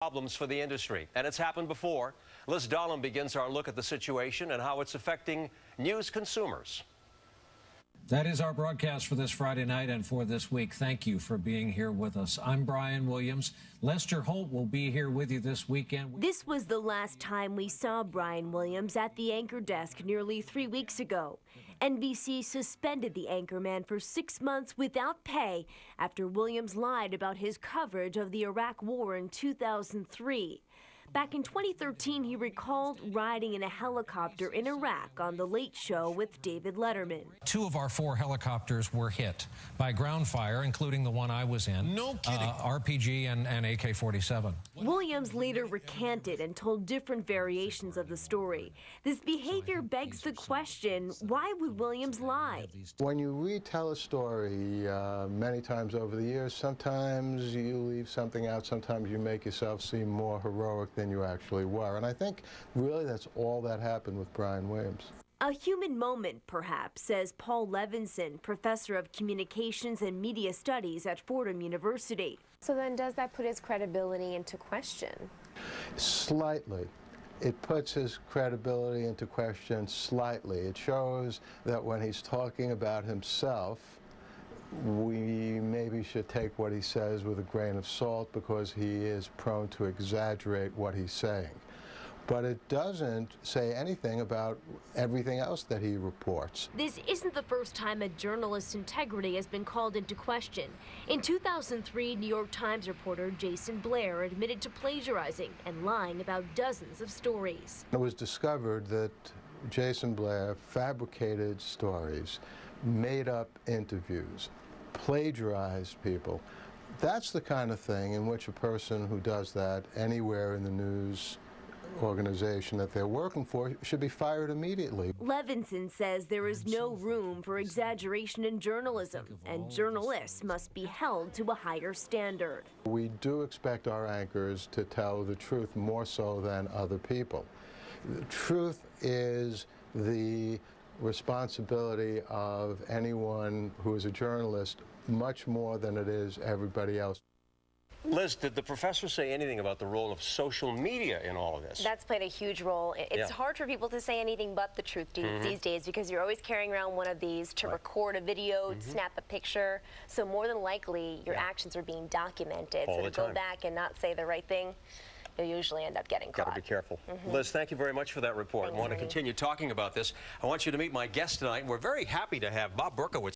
Problems for the industry, and it's happened before. Liz Dahlem begins our look at the situation and how it's affecting news consumers. That is our broadcast for this Friday night and for this week. Thank you for being here with us. I'm Brian Williams. Lester Holt will be here with you this weekend. This was the last time we saw Brian Williams at the anchor desk nearly 3 weeks ago. NBC suspended the anchorman for 6 months without pay after Williams lied about his coverage of the Iraq War in 2003. Back in 2013, he recalled riding in a helicopter in Iraq on The Late Show with David Letterman. 2 of our 4 helicopters were hit by ground fire, including the one I was in. No kidding. RPG and AK-47. Williams later recanted and told different variations of the story. This behavior begs the question, why would Williams lie? When you retell a story many times over the years, sometimes you leave something out, sometimes you make yourself seem more heroic than you actually were. And I think really that's all that happened with Brian Williams. A human moment, perhaps, says Paul Levinson, professor of communications and media studies at Fordham University. So then does that put his credibility into question? Slightly. It puts his credibility into question slightly. It shows that when he's talking about himself, we maybe should take what he says with a grain of salt because he is prone to exaggerate what he's saying. But it doesn't say anything about everything else that he reports. This isn't the first time a journalist's integrity has been called into question. In 2003, New York Times reporter Jason Blair admitted to plagiarizing and lying about dozens of stories. It was discovered that Jason Blair fabricated stories, made up interviews, plagiarized people. That's the kind of thing in which a person who does that anywhere in the news organization that they're working for should be fired immediately. Levinson says there is no room for exaggeration in journalism, and journalists must be held to a higher standard. We do expect our anchors to tell the truth more so than other people. The truth is the responsibility of anyone who is a journalist much more than it is everybody else. Liz, did the professor say anything about the role of social media in all of this? That's played a huge role. It's hard for people to say anything but the truth these days because you're always carrying around one of these to record a video, snap a picture. So more than likely, your actions are being documented. All so the to go time. back and not say the right thing, you'll usually end up getting caught. Got to be careful. Liz, thank you very much for that report. Thanks, I want to Ernie. continue talking about this. I want you to meet my guest tonight. We're very happy to have Bob Berkowitz